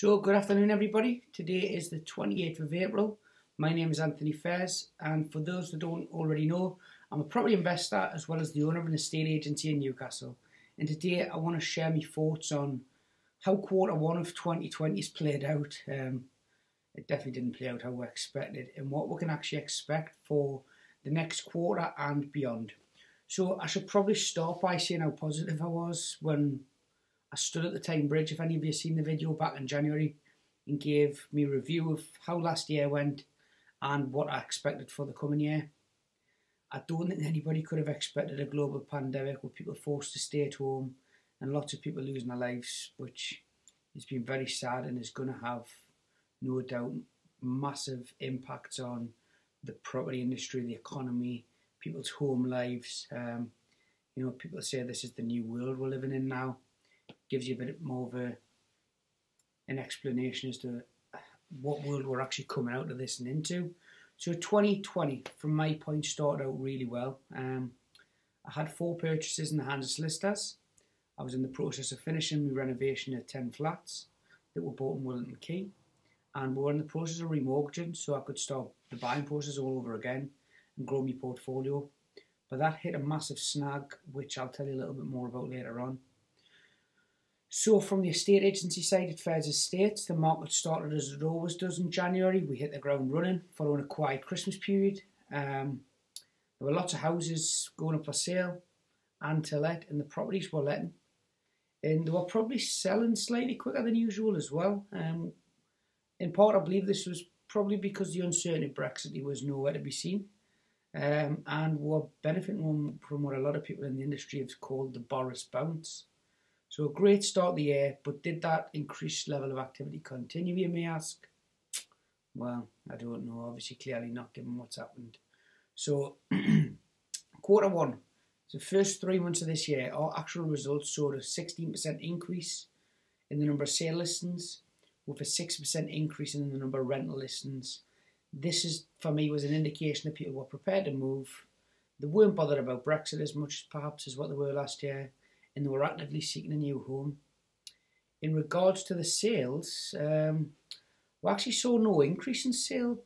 So, good afternoon, everybody. Today is the 28th of April. My name is Anthony Fairs, and for those that don't already know, I'm a property investor as well as the owner of an estate agency in Newcastle. And today I want to share my thoughts on how quarter one of 2020 has played out. It definitely didn't play out how we expected, and what we can actually expect for the next quarter and beyond. So I should probably start by saying how positive I was when I stood at the Tyne Bridge. If any of you have seen the video back in January, and gave me a review of how last year went and what I expected for the coming year. I don't think anybody could have expected a global pandemic with people forced to stay at home and lots of people losing their lives, which has been very sad and is going to have, no doubt, massive impacts on the property industry, the economy, people's home lives. People say this is the new world we're living in now. Gives you a bit more of an explanation as to what world we're actually coming out of this and into. So 2020, from my point, started out really well. I had 4 purchases in the hands of solicitors. I was in the process of finishing my renovation of 10 flats that were bought in Wilton Key, and we were in the process of remortgaging, so I could start the buying process all over again and grow my portfolio. But that hit a massive snag, which I'll tell you a little bit more about later on. So from the estate agency side at Fairs Estates, the market started as it always does in January. We hit the ground running following a quiet Christmas period. There were lots of houses going up for sale and to let, and the properties were letting. And they were probably selling slightly quicker than usual as well. In part, I believe this was probably because the uncertainty of Brexit was nowhere to be seen. And we're benefiting from what a lot of people in the industry have called the Boris bounce. So a great start of the year, but did that increased level of activity continue, you may ask? Well, I don't know, obviously clearly not given what's happened. So, quarter one, the first 3 months of this year, our actual results showed a 16% increase in the number of sale listings, with a 6% increase in the number of rental listings. This is, for me, was an indication that people were prepared to move. They weren't bothered about Brexit as much perhaps as what they were last year, and they were actively seeking a new home. In regards to the sales, we actually saw no increase in sales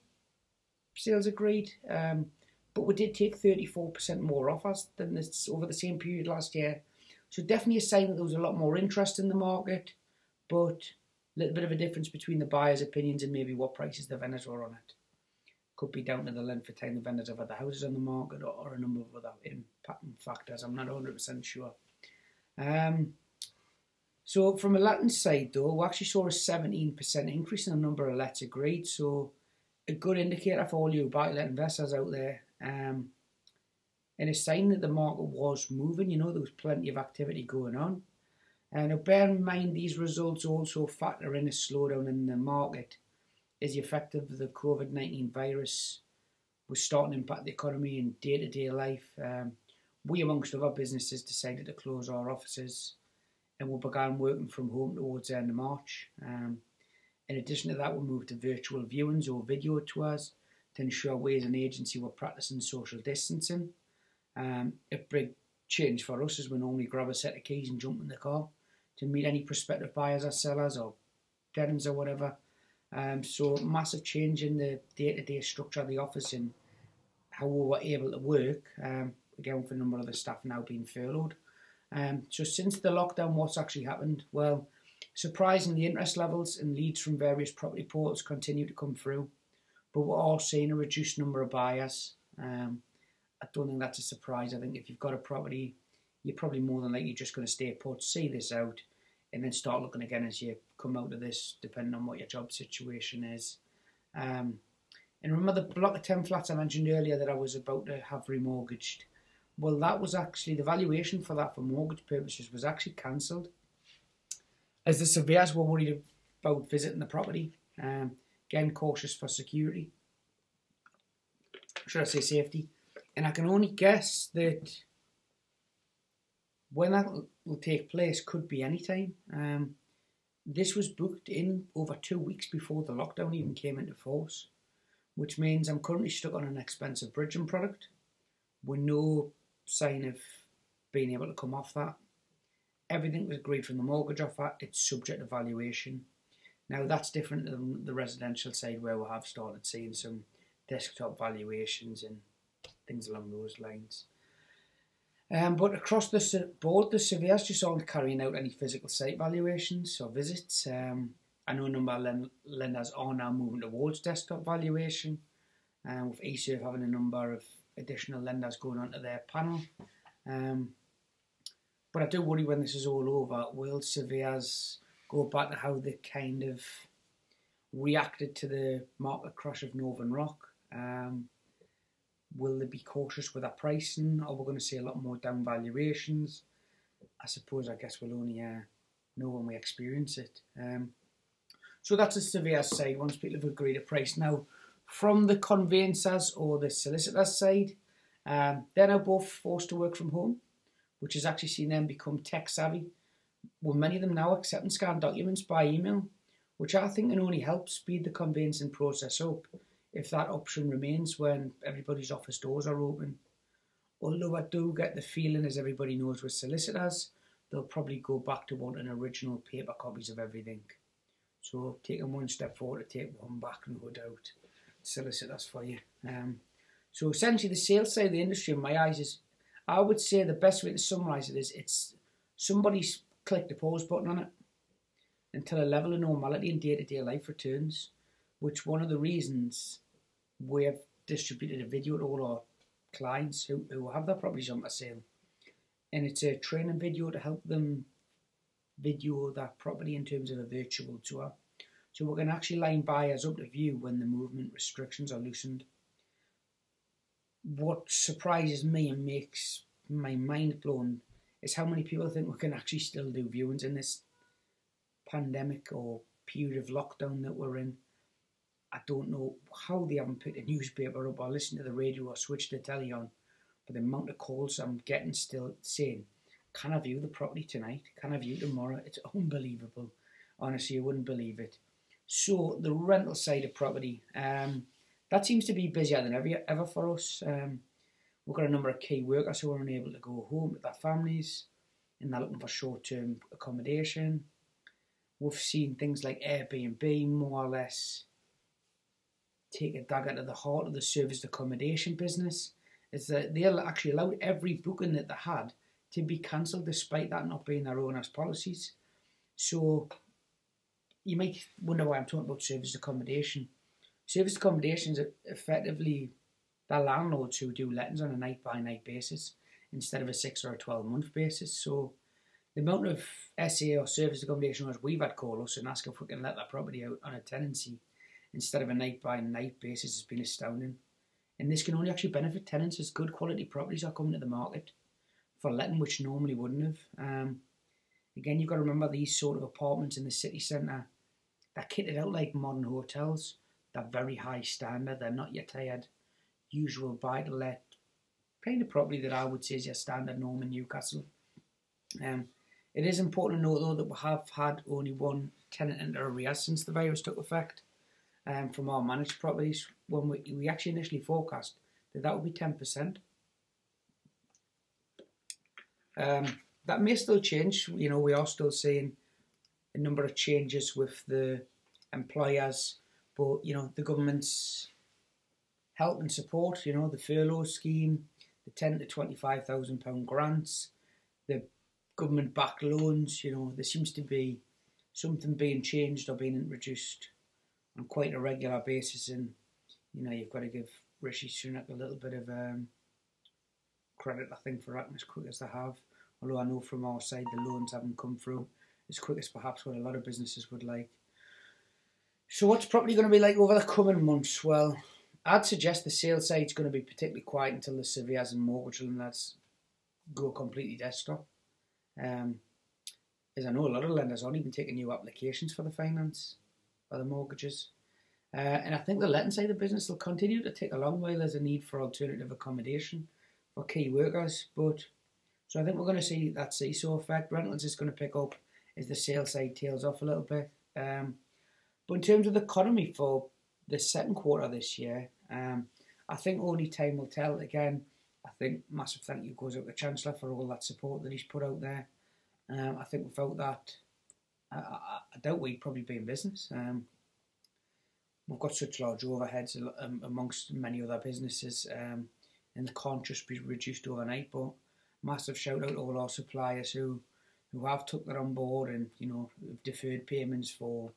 agreed, but we did take 34% more offers than this over the same period last year. So definitely a sign that there was a lot more interest in the market, but a little bit of a difference between the buyers' opinions and maybe what prices the vendors were on it. Could be down to the length of time the vendors have had the houses on the market, or a number of other impacting factors. I'm not 100% sure. So from a letting side though, we actually saw a 17% increase in the number of lets agreed, so a good indicator for all you buy-to-let investors out there, and a sign that the market was moving. There was plenty of activity going on. And now bear in mind, these results also factor in a slowdown in the market as the effect of the COVID-19 virus was starting to impact the economy and day-to-day life. We, amongst other businesses, decided to close our offices, and we began working from home towards the end of March. In addition to that, we moved to virtual viewings or video tours to ensure we as an agency were practicing social distancing. A big change for us is we normally grab a set of keys and jump in the car to meet any prospective buyers or sellers or tenants or whatever. So massive change in the day-to-day structure of the office and how we were able to work. Again, for a number of the staff now being furloughed. So since the lockdown, what's actually happened? Well, surprisingly, interest levels and leads from various property portals continue to come through, but we're all seeing a reduced number of buyers. I don't think that's a surprise. I think if you've got a property, you're probably more than likely just going to stay put, see this out, and then start looking again as you come out of this, depending on what your job situation is. And remember the block of 10 flats I mentioned earlier that I was about to have remortgaged? Well, that was actually, the valuation for that for mortgage purposes was actually cancelled, as the surveyors were worried about visiting the property. Again, cautious for security. Should I say safety? And I can only guess that when that will take place could be any time. This was booked in over 2 weeks before the lockdown even came into force, which means I'm currently stuck on an expensive bridging product with no sign of being able to come off that. Everything was agreed from the mortgage offer. It's subject to valuation. Now that's different than the residential side, where we have started seeing some desktop valuations and things along those lines. But across the board, the surveyors just aren't carrying out any physical site valuations or visits. I know a number of lenders are now moving towards desktop valuation, with eSurv having a number of additional lenders going onto their panel. But I do worry, when this is all over, will surveyors go back to how they kind of reacted to the market crash of Northern Rock? Will they be cautious with their pricing? Or we're going to see a lot more down valuations? I guess we'll only know when we experience it. So that's the surveyor's side, once people have agreed a price. Now, from the conveyancers or the solicitor's side, they're now both forced to work from home, which has actually seen them become tech savvy, with many of them now accepting scanned documents by email, which I think can only help speed the conveyancing process up if that option remains when everybody's office doors are open. Although I do get the feeling, as everybody knows with solicitors, they'll probably go back to wanting original paper copies of everything. So taking one step forward to take one back, no doubt. Solicitors for you. So essentially the sales side of the industry, in my eyes, is, I would say the best way to summarise it is, it's somebody's clicked the pause button on it until a level of normality in day-to-day life returns, which one of the reasons we have distributed a video to all our clients who have their properties on for sale. And it's a training video to help them video that property in terms of a virtual tour. So we can actually line buyers up to view when the movement restrictions are loosened. What surprises me and makes my mind blown is how many people think we can actually still do viewings in this pandemic or period of lockdown that we're in. I don't know how they haven't picked a newspaper up or listened to the radio or switched the telly on, but the amount of calls I'm getting still saying, can I view the property tonight? Can I view tomorrow? It's unbelievable. Honestly, I wouldn't believe it. So the rental side of property, that seems to be busier than ever for us. We've got a number of key workers who are unable to go home with their families and they're looking for short-term accommodation. We've seen things like Airbnb more or less take a dagger to the heart of the serviced accommodation business. Is that they actually allowed every booking that they had to be cancelled, despite that not being their owners' policies. So you might wonder why I'm talking about serviced accommodation. Serviced accommodation is effectively the landlords who do lettings on a night-by-night basis instead of a 6 or a 12-month basis. So the amount of SA or serviced accommodation owners we've had call us and ask if we can let that property out on a tenancy instead of a night-by-night basis has been astounding. And this can only actually benefit tenants as good quality properties are coming to the market for letting, which normally wouldn't have. Again, you've got to remember these sort of apartments in the city centre, they're kitted out like modern hotels. They're very high standard. They're not your tired usual buy-to-let kind of property that I would say is your standard norm in Newcastle. It is important to note though that we have had only one tenant enter arrears since the virus took effect. From our managed properties, when we actually initially forecast that would be 10%. That may still change. You know, we are still seeing a number of changes with the employers, but you know, the government's help and support, you know, the furlough scheme, the £10,000 to £25,000 grants, the government-backed loans, you know, there seems to be something being changed or being introduced on quite a regular basis, and you know, you've got to give Rishi Sunak a little bit of credit, I think, for acting as quick as they have. Although I know from our side the loans haven't come through as quick as perhaps what a lot of businesses would like. So what's property going to be like over the coming months? Well, I'd suggest the sales side's going to be particularly quiet until the surveyors and mortgage lenders go completely desktop. As I know, a lot of lenders aren't even taking new applications for the finance or the mortgages. And I think the letting side of the business will continue to take a long while. There's a need for alternative accommodation for key workers. So I think we're going to see that seesaw effect. Rentals is going to pick up as the sales side tails off a little bit. But in terms of the economy for the second quarter this year, I think only time will tell. Again, I think massive thank you goes out to the Chancellor for all that support that he's put out there. I think without that, I doubt we'd probably be in business. We've got such large overheads amongst many other businesses, and they can't just be reduced overnight. But massive shout out to all our suppliers who have took that on board and have deferred payments for,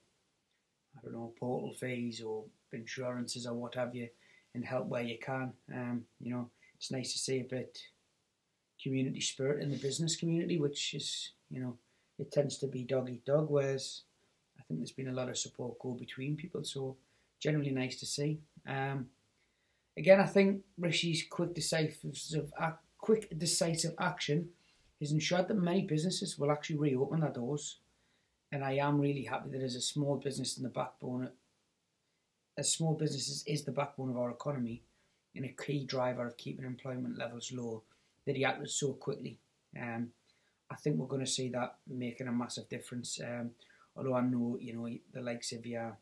I don't know, portal fees or insurances or what have you, and help where you can. It's nice to see a bit community spirit in the business community, which is, it tends to be dog eat dog, whereas I think there's been a lot of support go between people, so generally nice to see. Again, I think Rishi's quick decisive action has ensured that many businesses will actually reopen their doors, and I am really happy that as a small business is the backbone of our economy and a key driver of keeping employment levels low, that he acted so quickly. I think we're going to see that making a massive difference. Although I know, the likes of your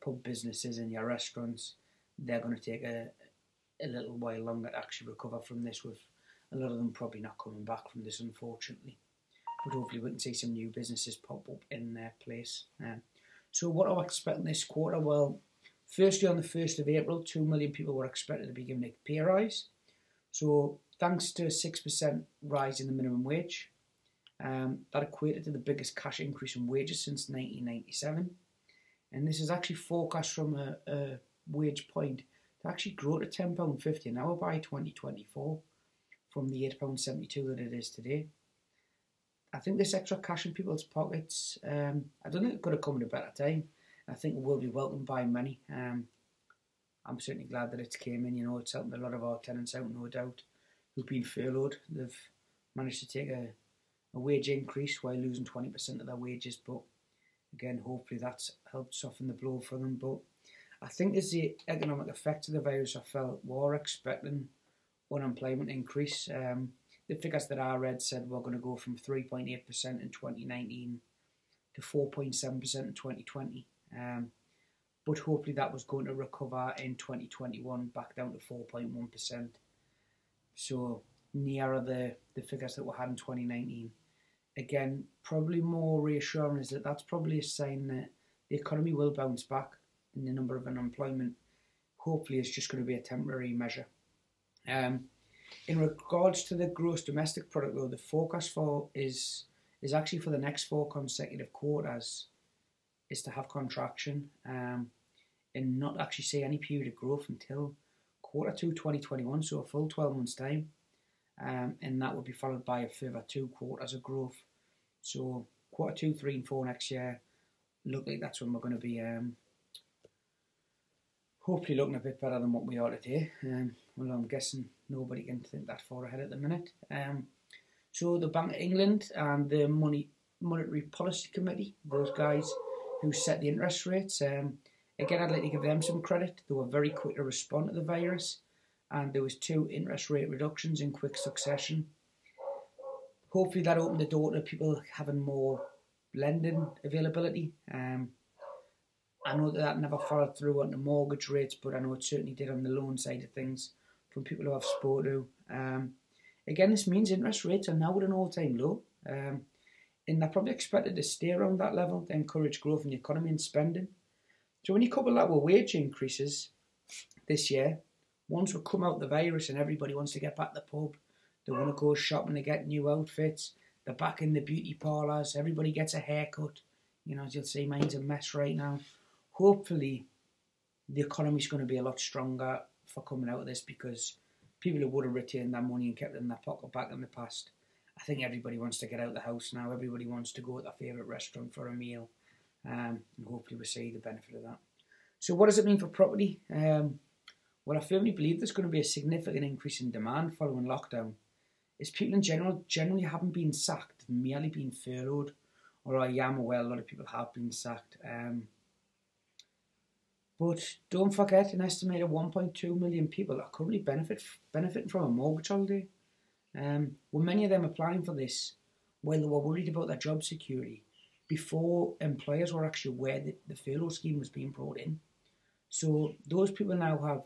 pub businesses and your restaurants, they're going to take a little while longer to actually recover from this, with a lot of them probably not coming back from this, unfortunately. But hopefully we can see some new businesses pop up in their place. So what are we expecting this quarter? Well, firstly, on the 1st of April, 2 million people were expected to be given a pay rise. So thanks to a 6% rise in the minimum wage, that equated to the biggest cash increase in wages since 1997. And this is actually forecast from a wage point to actually grow to £10.50 an hour by 2024 from the £8.72 that it is today. I think this extra cash in people's pockets, I don't think it could have come at a better time. I think it will be welcomed by many. I'm certainly glad that it's came in. It's helping a lot of our tenants out, no doubt, who've been furloughed. They've managed to take a wage increase while losing 20% of their wages. But again, hopefully that's helped soften the blow for them. But I think as the economic effects of the virus are felt, we're expecting unemployment increase. The figures that I read said we're going to go from 3.8% in 2019 to 4.7% in 2020. But hopefully that was going to recover in 2021 back down to 4.1%. So nearer the figures that we had in 2019. Again, probably more reassuring is that that's probably a sign that the economy will bounce back and the number of unemployment hopefully is just going to be a temporary measure. In regards to the gross domestic product, though, the forecast for is actually for the next 4 consecutive quarters is to have contraction and not actually see any period of growth until Q2 2021, so a full 12 months time, and that will be followed by a further 2 quarters of growth. So Q2, 3 and 4 next year look like that's when we're going to be hopefully looking a bit better than what we are today. Well, I'm guessing nobody can think that far ahead at the minute. So the Bank of England and the Monetary Policy Committee, those guys who set the interest rates, again, I'd like to give them some credit. They were very quick to respond to the virus, and there was 2 interest rate reductions in quick succession. Hopefully that opened the door to people having more lending availability. I know that never followed through on the mortgage rates, but I know it certainly did on the loan side of things from people who I've spoken to. Again, this means interest rates are now at an all-time low, and they're probably expected to stay around that level to encourage growth in the economy and spending. So when you couple that with wage increases this year, once we come out of the virus and everybody wants to get back to the pub, they want to go shopping to get new outfits, they're back in the beauty parlours, everybody gets a haircut. As you'll see, mine's a mess right now. Hopefully, the economy's going to be a lot stronger for coming out of this, because people who would have retained their money and kept it in their pocket back in the past, I think everybody wants to get out of the house now. Everybody wants to go to their favourite restaurant for a meal, and hopefully we'll see the benefit of that. So what does it mean for property? Well, I firmly believe there's going to be a significant increase in demand following lockdown, as people in general generally haven't been sacked, merely been furloughed, or I am aware a lot of people have been sacked. But don't forget, an estimated 1.2 million people are currently benefiting from a mortgage holiday. With many of them applying for this while they were worried about their job security before employers were actually aware that the furlough scheme was being brought in. So those people now have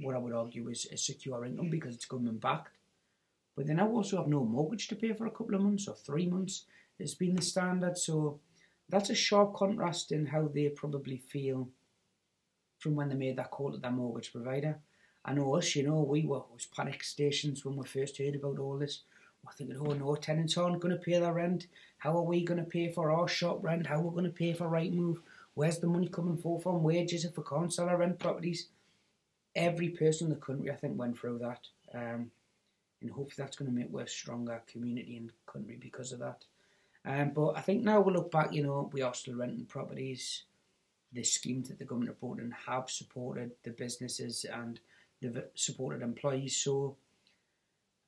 what I would argue is a secure income because it's government backed. But they now also have no mortgage to pay for a couple of months or 3 months. has been the standard. So that's a sharp contrast in how they probably feel from when they made that call to their mortgage provider. I know us, we was panic stations when we first heard about all this. We're thinking, oh no, tenants aren't going to pay their rent. How are we going to pay for our shop rent? How are we going to pay for Rightmove? Where's the money coming from wages if we can't sell our rent properties? Every person in the country, I think, went through that. And hopefully that's going to make us a stronger community and country because of that. But I think now we look back, we are still renting properties. The schemes that the government have brought in have supported the businesses and they've supported employees. So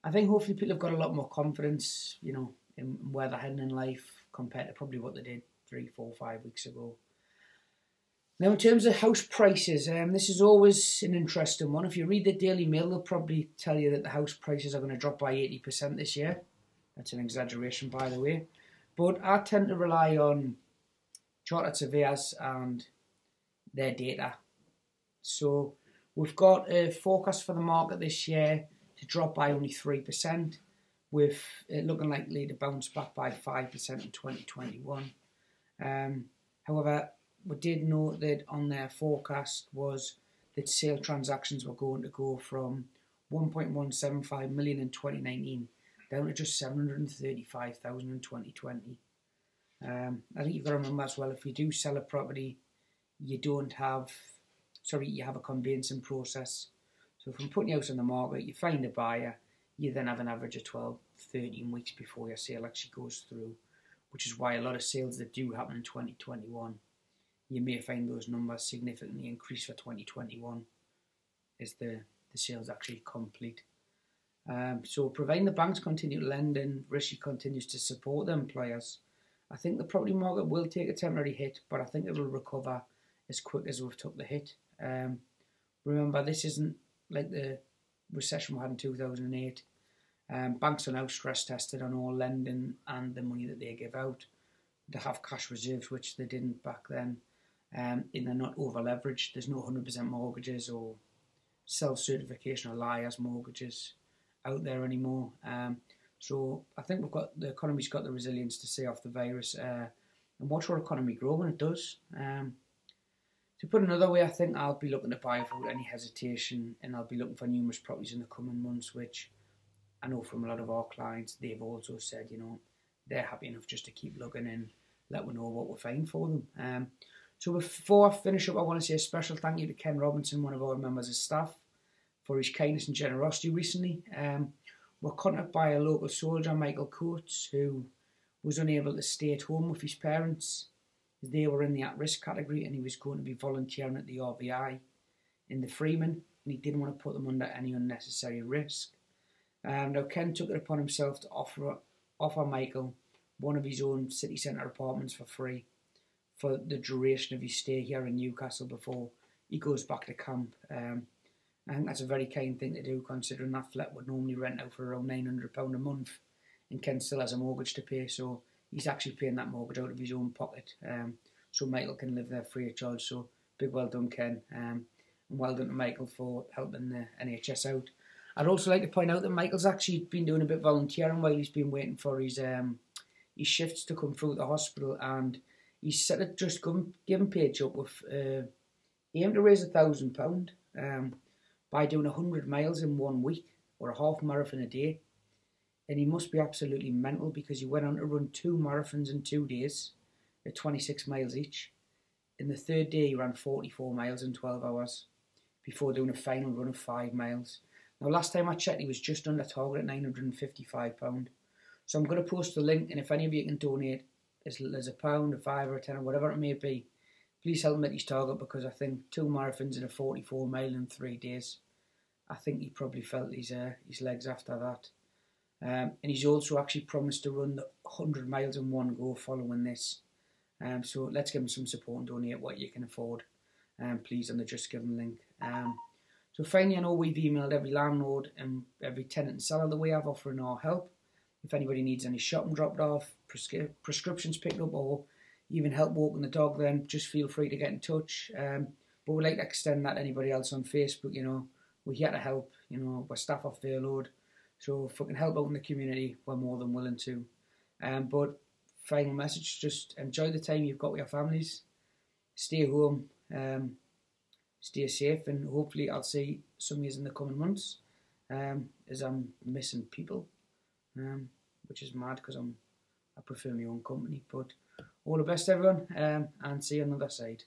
I think hopefully people have got a lot more confidence, in where they're heading in life compared to probably what they did 3, 4, 5 weeks ago. Now, in terms of house prices, this is always an interesting one. If you read the Daily Mail, they'll probably tell you that the house prices are going to drop by 80% this year. That's an exaggeration, by the way. But I tend to rely on chartered surveyors and their data. So we've got a forecast for the market this year to drop by only 3%, with it looking likely to bounce back by 5% in 2021. However, we did note that on their forecast was that sale transactions were going to go from 1.175 million in 2019 down to just 735,000 in 2020. I think you've got to remember as well, if you do sell a property, you have a conveyancing process. So from putting your house on the market, you find a buyer, you then have an average of 12, 13 weeks before your sale actually goes through, which is why a lot of sales that do happen in 2021, you may find those numbers significantly increase for 2021 as the sales actually complete. So providing the banks continue to lend and Rishi continues to support the employers, I think the property market will take a temporary hit, but I think it will recover as quick as we've took the hit. Remember, this isn't like the recession we had in 2008. Banks are now stress tested on all lending and the money that they give out. They have cash reserves, which they didn't back then. And they're not over leveraged. There's no 100% mortgages or self-certification or liar's mortgages out there anymore. So I think the economy's got the resilience to stay off the virus and watch our economy grow when it does. To put another way, I think I'll be looking to buy without any hesitation, and I'll be looking for numerous properties in the coming months, which I know from a lot of our clients, they've also said, they're happy enough just to keep looking and let me know what we find for them. So before I finish up, I want to say a special thank you to Ken Robinson, one of our members of staff, for his kindness and generosity recently. We're contacted by a local soldier, Michael Coates, who was unable to stay at home with his parents. They were in the at-risk category and he was going to be volunteering at the RBI in the Freeman, and he didn't want to put them under any unnecessary risk. Now Ken took it upon himself to offer Michael one of his own city centre apartments for free for the duration of his stay here in Newcastle before he goes back to camp. I think that's a very kind thing to do, considering that flat would normally rent out for around £900 a month, and Ken still has a mortgage to pay, so he's actually paying that mortgage out of his own pocket, so Michael can live there free of charge. So big well done, Ken, and well done to Michael for helping the NHS out. I'd also like to point out that Michael's actually been doing a bit of volunteering while he's been waiting for his shifts to come through at the hospital, and he's set it just give him page up with aim to raise £1,000 by doing 100 miles in 1 week, or a half marathon a day. And he must be absolutely mental, because he went on to run 2 marathons in 2 days at 26 miles each. In the third day he ran 44 miles in 12 hours before doing a final run of 5 miles. Now last time I checked he was just under target at £955. So I'm going to post the link, and if any of you can donate as little as £1, £5 or £10 or whatever it may be, please help him at his target, because I think 2 marathons and a 44 mile in 3 days, I think he probably felt his legs after that. And he's also actually promised to run the 100 miles in one go following this. So let's give him some support and donate what you can afford, please, on the Just Give Him link. So finally, I know we've emailed every landlord and every tenant and seller that we have offering our help. If anybody needs any shopping dropped off, prescriptions picked up, or even help walking the dog, then just feel free to get in touch. But we'd like to extend that to anybody else on Facebook. We're here to help. We're staff off furloughed, so if we can help out in the community, we're more than willing to. But final message, just enjoy the time you've got with your families, stay home, stay safe, and hopefully I'll see some of you in the coming months, as I'm missing people, which is mad because I prefer my own company. But all the best everyone, and see you on the other side.